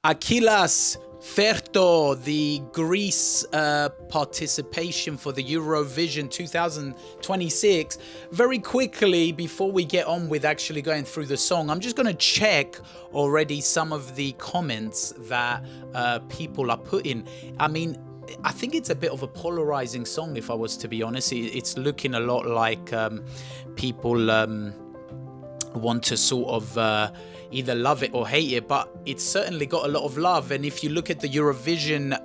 Akylas, Ferto, the Greece participation for the Eurovision 2026. Very quickly, before we get on with actually going through the song, I'm just going to check already some of the comments that people are putting. I mean, I think it's a bit of a polarizing song, if I was to be honest. It's looking a lot like people want to sort of either love it or hate it, but it's certainly got a lot of love. And if you look at the Eurovision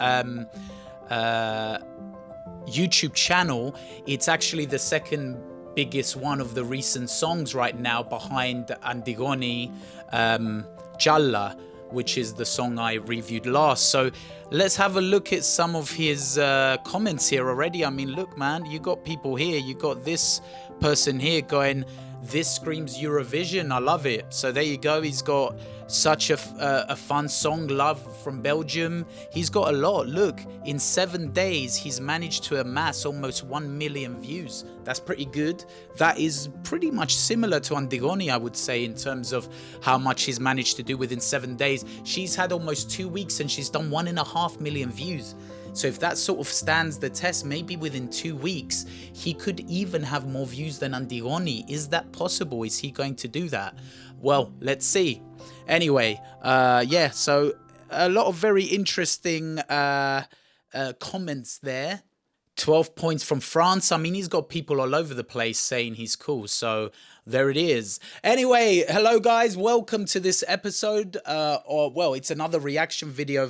YouTube channel, it's actually the second biggest one of the recent songs right now, behind Antigone Gialla, which is the song I reviewed last. So let's have a look at some of his comments here already. I mean, look, man, you got people here. You got this person here going, "This screams Eurovision. I love it." So there you go. He's got such a fun song, Love from Belgium. He's got a lot. Look, in 7 days, he's managed to amass almost 1 million views. That's pretty good. That is pretty much similar to Antigone, I would say, in terms of how much he's managed to do within 7 days. She's had almost 2 weeks and she's done 1.5 million views. So if that sort of stands the test, maybe within 2 weeks, he could even have more views than Antigone. Is that possible? Is he going to do that? Well, let's see. Anyway, yeah, so a lot of very interesting comments there. 12 points from France. I mean, he's got people all over the place saying he's cool. So there it is. Anyway, hello guys. Welcome to this episode. Well, it's another reaction video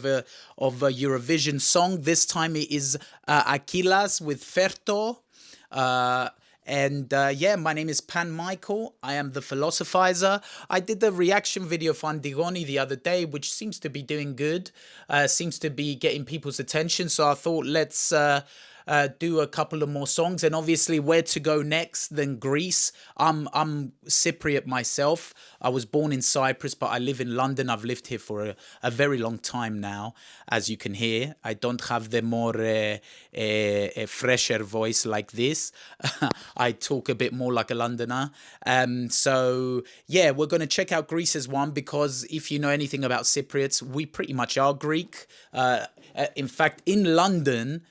of a Eurovision song. This time it is Akylas with Ferto. Yeah, my name is Pan Michael. I am the philosophizer. I did the reaction video for Antigone the other day, which seems to be doing good. Seems to be getting people's attention. So I thought, let's do a couple of more songs. And obviously, where to go next than Greece? I'm Cypriot myself. I was born in Cyprus, but I live in London. I've lived here for a very long time now, as you can hear. I don't have the more a fresher voice like this. I talk a bit more like a Londoner. So yeah, we're going to check out Greece's one, because if you know anything about Cypriots, we pretty much are Greek. In fact, in London,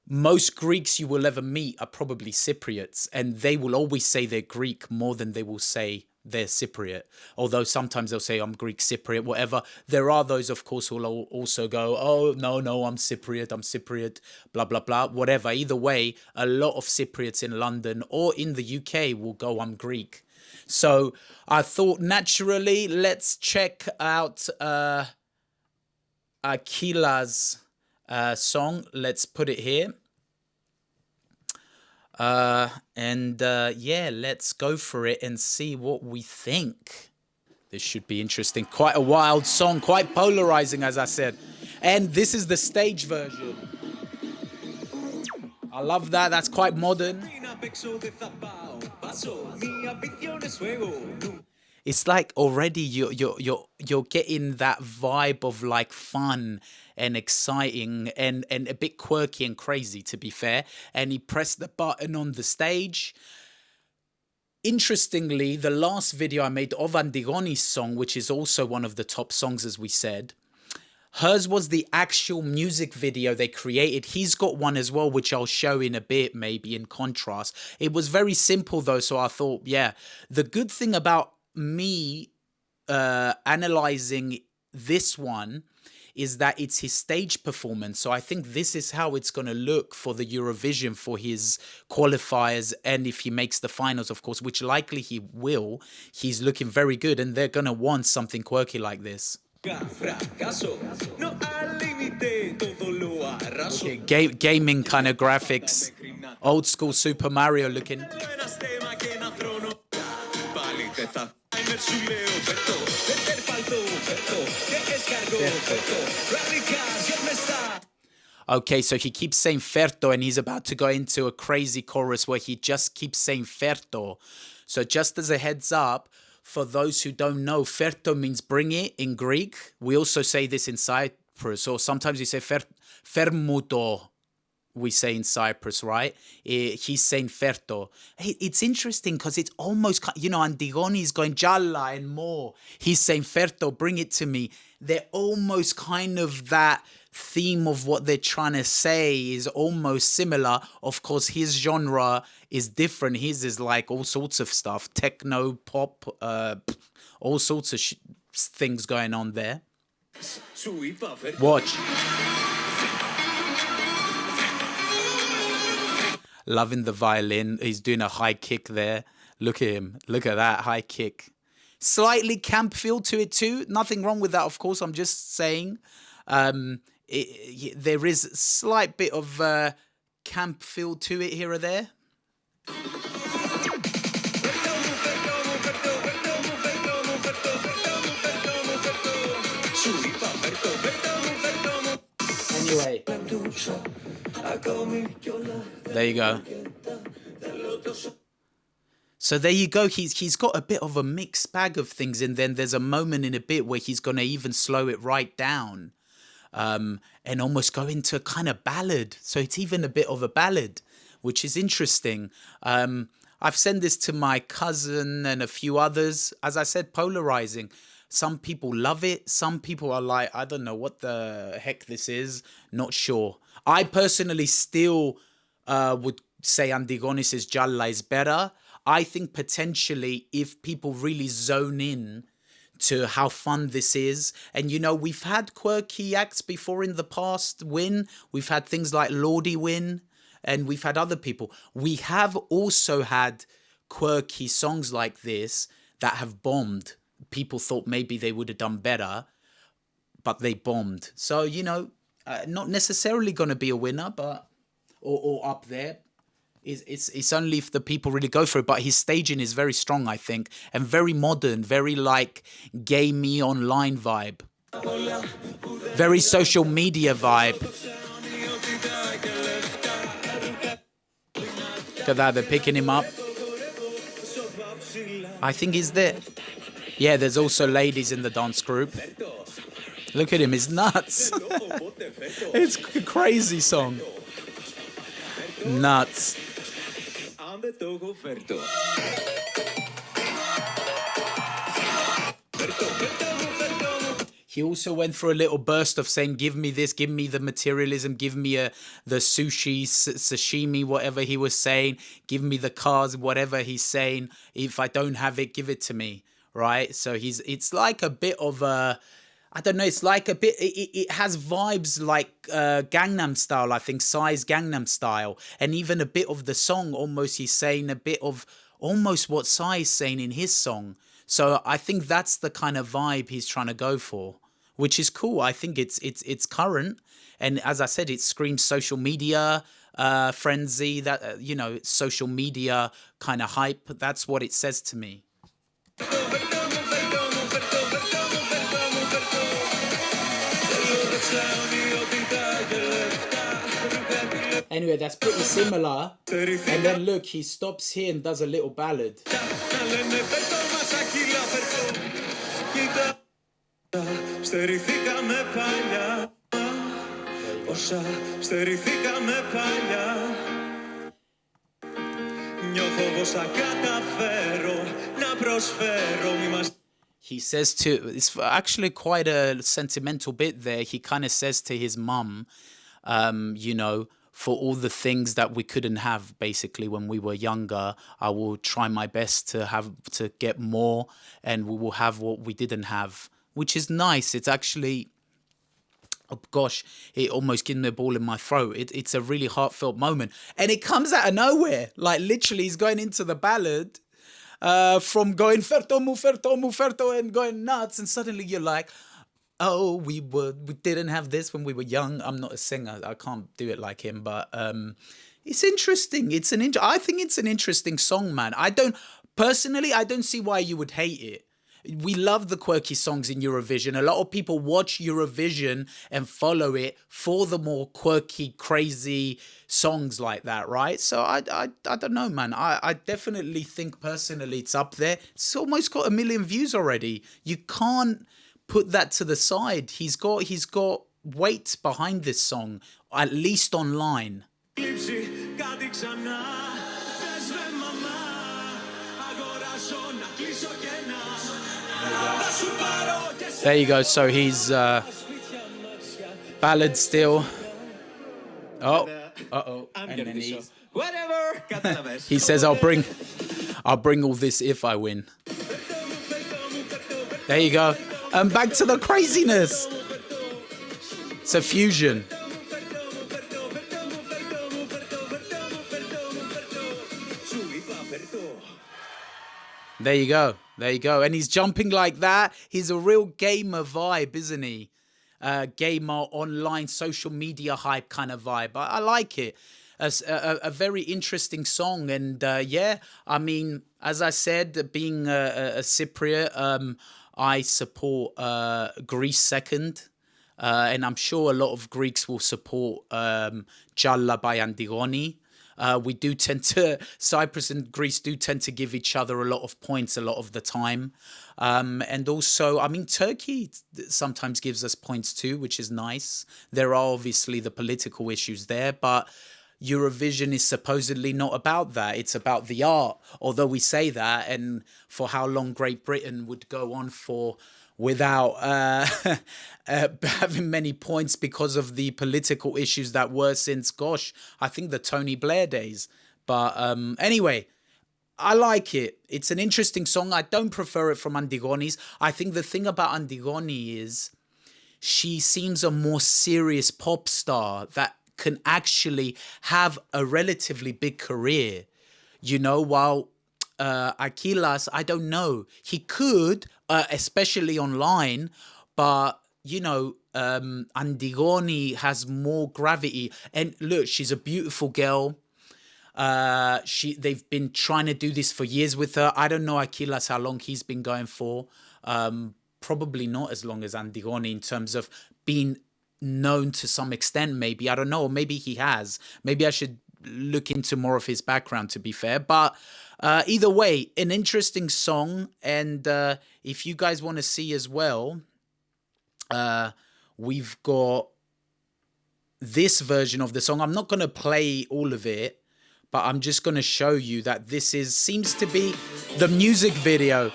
most Greeks you will ever meet are probably Cypriots, and they will always say they're Greek more than they will say they're Cypriot. Although sometimes they'll say, I'm Greek Cypriot, whatever. There are those, of course, who will also go, oh, no, I'm Cypriot, blah, blah, blah, whatever. Either way, a lot of Cypriots in London or in the UK will go, I'm Greek. So I thought, naturally, let's check out Akylas' song. Let's put it here. Yeah, let's go for it and see what we think. This should be interesting. Quite a wild song, quite polarizing, as I said. And this is the stage version. I love that. That's quite modern. It's like already you're getting that vibe of like fun and exciting and a bit quirky and crazy, to be fair. And he pressed the button on the stage. Interestingly, the last video I made of Antigone's song, which is also one of the top songs, as we said, hers was the actual music video they created. He's got one as well, which I'll show in a bit, maybe in contrast. It was very simple though, so I thought, yeah, the good thing about me analyzing this one is that it's his stage performance. So I think this is how it's going to look for the Eurovision, for his qualifiers, and if he makes the finals, of course, which likely he will. He's looking very good, and they're going to want something quirky like this. Okay, gaming kind of graphics, old school Super Mario looking. Okay, so he keeps saying Ferto, and he's about to go into a crazy chorus where he just keeps saying Ferto. So just as a heads up, for those who don't know, Ferto means bring it in Greek. We also say this in Cyprus, or sometimes we say Fermuto. We say in Cyprus, right? He's saying Ferto. Hey, it's interesting because it's almost, you know, Antigone is going Gialla and more. He's saying Ferto, bring it to me. they're almost kind of that theme of what they're trying to say is almost similar. Of course, his genre is different. His is like all sorts of stuff, techno, pop, all sorts of things going on there. Watch. Loving the violin. He's doing a high kick there. Look at him. Look at that high kick. Slightly camp feel to it too. Nothing wrong with that, of course. I'm just saying there is a slight bit of camp feel to it here or there. Anyway, there you go. So there you go. He's got a bit of a mixed bag of things, and then there's a moment in a bit where he's gonna even slow it right down, and almost go into a kind of ballad. So it's even a bit of a ballad, which is interesting. I've sent this to my cousin and a few others. As I said, polarizing. Some people love it. Some people are like, I don't know what the heck this is. Not sure. I personally still would say Antigonis's Jalla is better. I think potentially if people really zone in to how fun this is, and you know, we've had quirky acts before in the past win. We've had things like Lordi win, and we've had other people. We have also had quirky songs like this that have bombed. People thought maybe they would have done better, but they bombed. So, you know, not necessarily going to be a winner, but or up there. It's only if the people really go for it. But his staging is very strong, I think, and very modern, very like gamey online vibe, very social media vibe. Look at that, they're picking him up. I think he's there. Yeah, there's also ladies in the dance group. Look at him, he's nuts. It's a crazy song. Nuts. He also went through a little burst of saying, give me this, give me the materialism, give me the sushi, sashimi, whatever he was saying, give me the cars, whatever he's saying. If I don't have it, give it to me. Right? So it's like a bit of a, I don't know, it's like a bit, it has vibes like Gangnam Style, I think, Psy's Gangnam Style. And even a bit of the song, almost he's saying a bit of almost what Psy is saying in his song. So I think that's the kind of vibe he's trying to go for, which is cool. I think it's current. And as I said, it screams social media frenzy, that, you know, social media kind of hype. That's what it says to me. Anyway, that's pretty similar. And then look, he stops here and does a little ballad. He says to, it's actually quite a sentimental bit there. He kind of says to his mum, you know, for all the things that we couldn't have basically when we were younger, I will try my best to get more, and we will have what we didn't have, which is nice. It's actually, oh gosh, it almost gives me a ball in my throat. It's a really heartfelt moment, and it comes out of nowhere. Like literally he's going into the ballad from going Ferto, mu Ferto, mu Ferto, and going nuts, and suddenly you're like, oh, we didn't have this when we were young. I'm not a singer. I can't do it like him, but it's interesting. I think it's an interesting song, man. Personally, I don't see why you would hate it. We love the quirky songs in Eurovision. A lot of people watch Eurovision and follow it for the more quirky, crazy songs like that, right? So I don't know, man. I definitely think personally it's up there. It's almost got 1 million views already. You can't put that to the side. He's got weight behind this song, at least online. There you go. So he's ballad still. Oh, uh-oh. And then he says, I'll bring all this if I win. There you go. And back to the craziness. It's a fusion. There you go. There you go. And he's jumping like that. He's a real gamer vibe, isn't he? Gamer, online, social media hype kind of vibe. I like it. A very interesting song. And yeah, I mean, as I said, being a Cypriot, I support Greece second. And I'm sure a lot of Greeks will support Jalla by Antigone. We do tend to, Cyprus and Greece do tend to give each other a lot of points a lot of the time. And also, I mean, Turkey sometimes gives us points too, which is nice. There are obviously the political issues there, but Eurovision is supposedly not about that. It's about the art, although we say that, and for how long Great Britain would go on for without having many points because of the political issues that were since, gosh, I think the Tony Blair days. But anyway, I like it. It's an interesting song. I don't prefer it from Antigone's. I think the thing about Antigone is she seems a more serious pop star that can actually have a relatively big career, you know, while Akylas, I don't know. He could, especially online, but, you know, Antigone has more gravity. And look, she's a beautiful girl. They've been trying to do this for years with her. I don't know Akylas how long he's been going for. Probably not as long as Antigone in terms of being known to some extent, maybe. I don't know. Or maybe he has. Maybe I should look into more of his background, to be fair. But either way, an interesting song. And if you guys want to see as well, we've got this version of the song. I'm not going to play all of it, but I'm just going to show you that this seems to be the music video.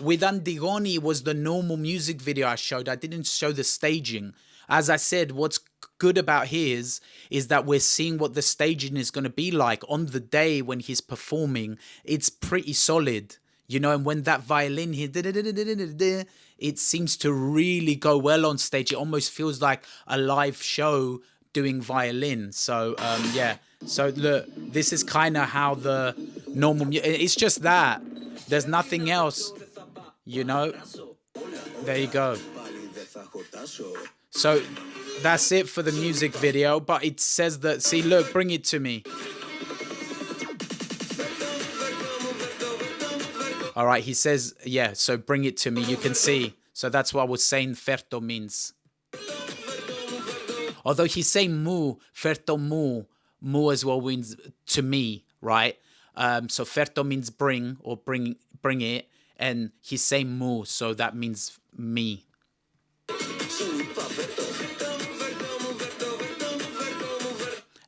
With Antigone was the normal music video I showed. I didn't show the staging. As I said, what's good about his is that we're seeing what the staging is going to be like on the day when he's performing. It's pretty solid, you know, and when that violin here, it seems to really go well on stage. It almost feels like a live show doing violin. So, yeah. So, look, this is kind of how the normal... It's just that. There's nothing else, you know. There you go. So that's it for the music video, but it says that, see, look, bring it to me. All right, he says, yeah, so bring it to me. You can see. So that's what I was saying Ferto means. Although he's saying mu, Ferto mu. Mu as well means to me, right? So Ferto means bring or bring it. And he's saying mu, so that means me.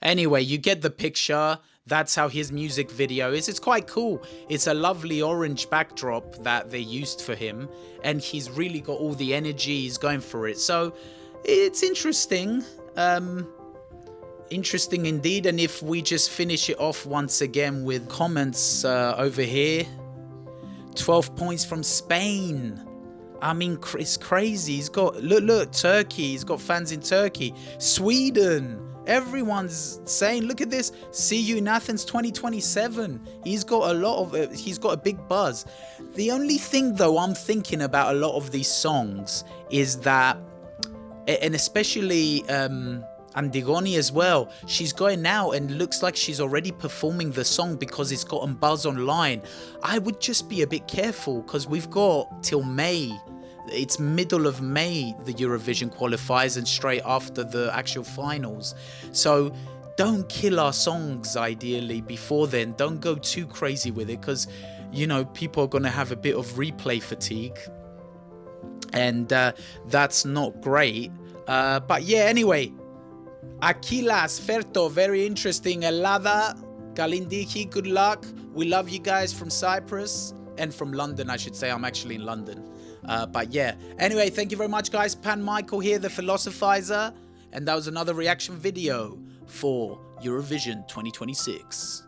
Anyway, you get the picture. That's how his music video is. It's quite cool. It's a lovely orange backdrop that they used for him. And he's really got all the energy. He's going for it. So it's interesting. Interesting indeed. And if we just finish it off once again with comments over here. 12 points from Spain. I mean, it's crazy. He's got, look, Turkey. He's got fans in Turkey. Sweden. Everyone's saying, look at this. See you in Athens 2027. He's got a lot of, he's got a big buzz. The only thing, though, I'm thinking about a lot of these songs is that, and especially Antigone as well, she's going out and looks like she's already performing the song because it's gotten buzz online. I would just be a bit careful because we've got till May. It's middle of May, the Eurovision qualifiers, and straight after the actual finals. So don't kill our songs, ideally, before then. Don't go too crazy with it because, you know, people are going to have a bit of replay fatigue. And that's not great. But yeah, anyway. Akylas, Ferto, very interesting. Elada, Kalindiki, good luck. We love you guys from Cyprus. and from London, I should say. I'm actually in London. But yeah, anyway, thank you very much, guys. Pan Michael here, the philosophizer, and that was another reaction video for Eurovision 2026.